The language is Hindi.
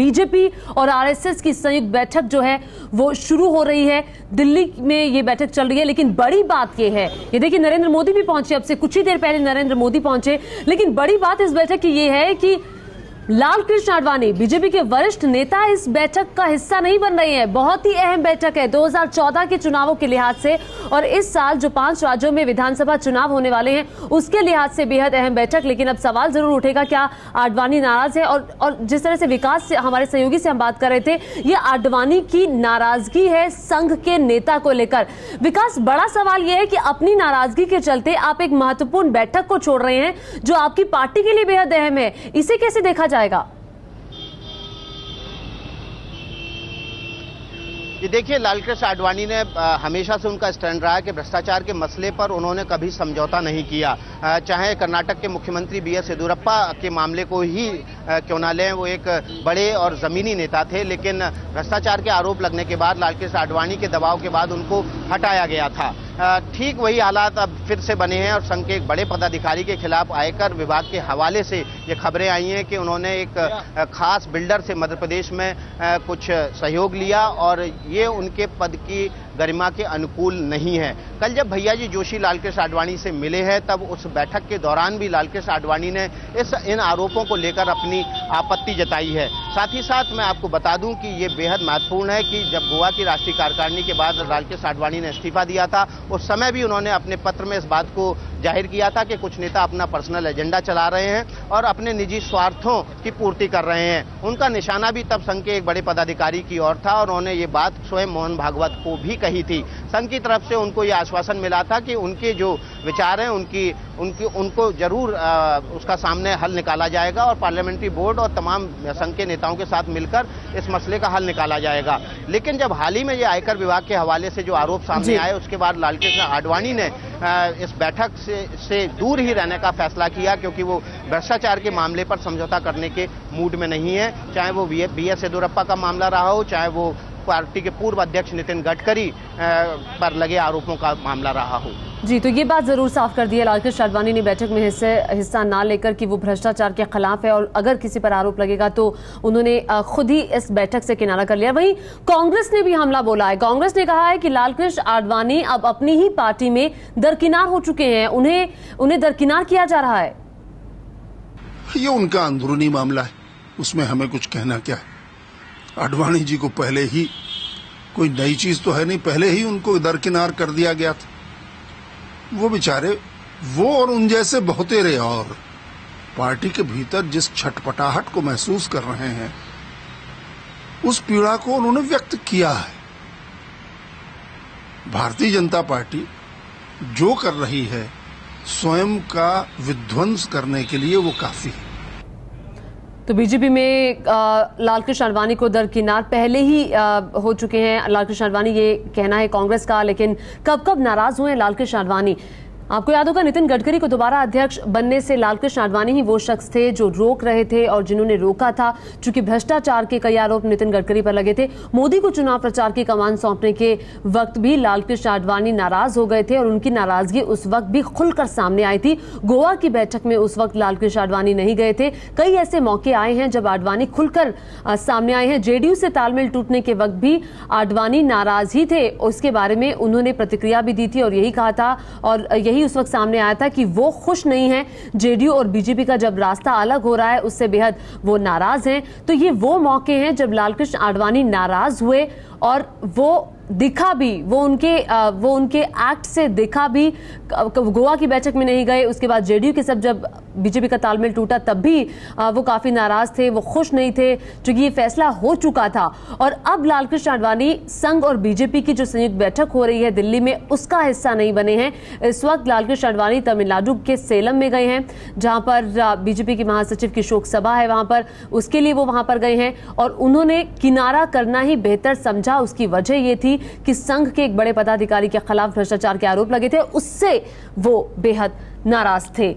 बीजेपी और आरएसएस की संयुक्त बैठक जो है वो शुरू हो रही है। दिल्ली में ये बैठक चल रही है, लेकिन बड़ी बात ये है, ये देखिए नरेंद्र मोदी भी पहुंचे, अब से कुछ ही देर पहले नरेंद्र मोदी पहुंचे, लेकिन बड़ी बात इस बैठक की ये है कि लालकृष्ण आडवाणी बीजेपी के वरिष्ठ नेता इस बैठक का हिस्सा नहीं बन रहे हैं। बहुत ही अहम बैठक है 2014 के चुनावों के लिहाज से, और इस साल जो 5 राज्यों में विधानसभा चुनाव होने वाले हैं उसके लिहाज से बेहद अहम बैठक। लेकिन अब सवाल जरूर उठेगा, क्या आडवाणी नाराज है? और जिस तरह से विकास से हमारे सहयोगी से हम बात कर रहे थे, ये आडवाणी की नाराजगी है संघ के नेता को लेकर। विकास, बड़ा सवाल यह है कि अपनी नाराजगी के चलते आप एक महत्वपूर्ण बैठक को छोड़ रहे हैं जो आपकी पार्टी के लिए बेहद अहम है, इसे कैसे देखा जाएगा? ये देखिए, लालकृष्ण आडवाणी ने हमेशा से उनका स्टैंड रहा है कि भ्रष्टाचार के मसले पर उन्होंने कभी समझौता नहीं किया। चाहे कर्नाटक के मुख्यमंत्री बीएस येदियुरप्पा के मामले को ही क्यों ना लें, वो एक बड़े और जमीनी नेता थे, लेकिन भ्रष्टाचार के आरोप लगने के बाद लालकृष्ण आडवाणी के दबाव के बाद उनको हटाया गया था। ठीक वही हालात अब फिर से बने हैं और संघ के एक बड़े पदाधिकारी के खिलाफ आयकर विभाग के हवाले से ये खबरें आई हैं कि उन्होंने एक खास बिल्डर से मध्य प्रदेश में कुछ सहयोग लिया और ये उनके पद की गरिमा के अनुकूल नहीं है। कल जब भैयाजी जोशी लालकृष्ण आडवाणी से मिले हैं, तब उस बैठक के दौरान भी लालकृष्ण आडवाणी ने इन आरोपों को लेकर अपनी आपत्ति जताई है। साथ ही साथ मैं आपको बता दूं कि ये बेहद महत्वपूर्ण है कि जब गोवा की राष्ट्रीय कार्यकारिणी के बाद लालकृष्ण आडवाणी ने इस्तीफा दिया था, उस समय भी उन्होंने अपने पत्र में इस बात को जाहिर किया था कि कुछ नेता अपना पर्सनल एजेंडा चला रहे हैं और अपने निजी स्वार्थों की पूर्ति कर रहे हैं। उनका निशाना भी तब संघ के एक बड़े पदाधिकारी की ओर था और उन्होंने ये बात स्वयं मोहन भागवत को भी कही थी। संघ की तरफ से उनको ये आश्वासन मिला था कि उनके जो विचार हैं उनको जरूर उसका सामने हल निकाला जाएगा और पार्लियामेंट्री बोर्ड और तमाम संघ के नेताओं के साथ मिलकर इस मसले का हल निकाला जाएगा। लेकिन जब हाल ही में ये आयकर विभाग के हवाले से जो आरोप सामने आए, उसके बाद लालकृष्ण आडवाणी ने इस बैठक से दूर ही रहने का फैसला किया, क्योंकि वो भ्रष्टाचार के मामले पर समझौता करने के मूड में नहीं है। चाहे वो बीएस येदियुरप्पा का मामला रहा हो, चाहे वो पार्टी के पूर्व अध्यक्ष नितिन गडकरी पर लगे आरोपों का मामला रहा हो। जी, तो ये बात जरूर साफ कर दी है लालकृष्ण आडवाणी ने बैठक में हिस्सा ना लेकर कि वो भ्रष्टाचार के खिलाफ है, और अगर किसी पर आरोप लगेगा तो उन्होंने खुद ही इस बैठक से किनारा कर लिया। वहीं कांग्रेस ने भी हमला बोला है। कांग्रेस ने कहा है कि लालकृष्ण आडवाणी अब अपनी ही पार्टी में दरकिनार हो चुके हैं, उन्हें दरकिनार किया जा रहा है। ये उनका अंदरूनी मामला है, उसमें हमें कुछ कहना क्या है। आडवाणी जी को पहले ही, कोई नई चीज तो है नहीं, पहले ही उनको दरकिनार कर दिया गया था। वो बेचारे, वो और उन जैसे बहुतेरे और पार्टी के भीतर जिस छटपटाहट को महसूस कर रहे हैं, उस पीड़ा को उन्होंने व्यक्त किया है। भारतीय जनता पार्टी जो कर रही है स्वयं का विध्वंस करने के लिए वो काफी है। तो बीजेपी में लालकृष्ण आडवाणी को दरकिनार पहले ही हो चुके हैं लालकृष्ण आडवाणी, ये कहना है कांग्रेस का। लेकिन कब नाराज हुए लालकृष्ण आडवाणी? आपको याद होगा, नितिन गडकरी को दोबारा अध्यक्ष बनने से लालकृष्ण आडवाणी ही वो शख्स थे जो रोक रहे थे और जिन्होंने रोका था, चूंकि भ्रष्टाचार के कई आरोप नितिन गडकरी पर लगे थे। मोदी को चुनाव प्रचार की कमान सौंपने के वक्त भी लालकृष्ण आडवाणी नाराज हो गए थे और उनकी नाराजगी उस वक्त भी खुलकर सामने आई थी। गोवा की बैठक में उस वक्त लालकृष्ण आडवाणी नहीं गए थे। कई ऐसे मौके आए हैं जब आडवाणी खुलकर सामने आए हैं। जेडीयू से तालमेल टूटने के वक्त भी आडवाणी नाराज ही थे, उसके बारे में उन्होंने प्रतिक्रिया भी दी थी और यही कहा था, और यही उस वक्त सामने आया था कि वो खुश नहीं है जेडीयू और बीजेपी का जब रास्ता अलग हो रहा है, उससे बेहद वो नाराज हैं। तो ये वो मौके हैं जब लालकृष्ण आडवाणी नाराज हुए और वो दिखा भी, वो उनके एक्ट से दिखा भी। गोवा की बैठक में नहीं गए, उसके बाद जेडीयू के सब जब बीजेपी का तालमेल टूटा तब भी वो काफी नाराज थे, वो खुश नहीं थे, क्योंकि ये फैसला हो चुका था। और अब लालकृष्ण आडवाणी संघ और बीजेपी की जो संयुक्त बैठक हो रही है दिल्ली में, उसका हिस्सा नहीं बने हैं। इस वक्त लालकृष्ण आडवाणी तमिलनाडु के सेलम में गए हैं, जहां पर बीजेपी की महासचिव की शोक सभा है, वहां पर उसके लिए वो वहां पर गए हैं और उन्होंने किनारा करना ही बेहतर समझा। उसकी वजह ये थी कि संघ के एक बड़े पदाधिकारी के खिलाफ भ्रष्टाचार के आरोप लगे थे, उससे वो बेहद नाराज थे।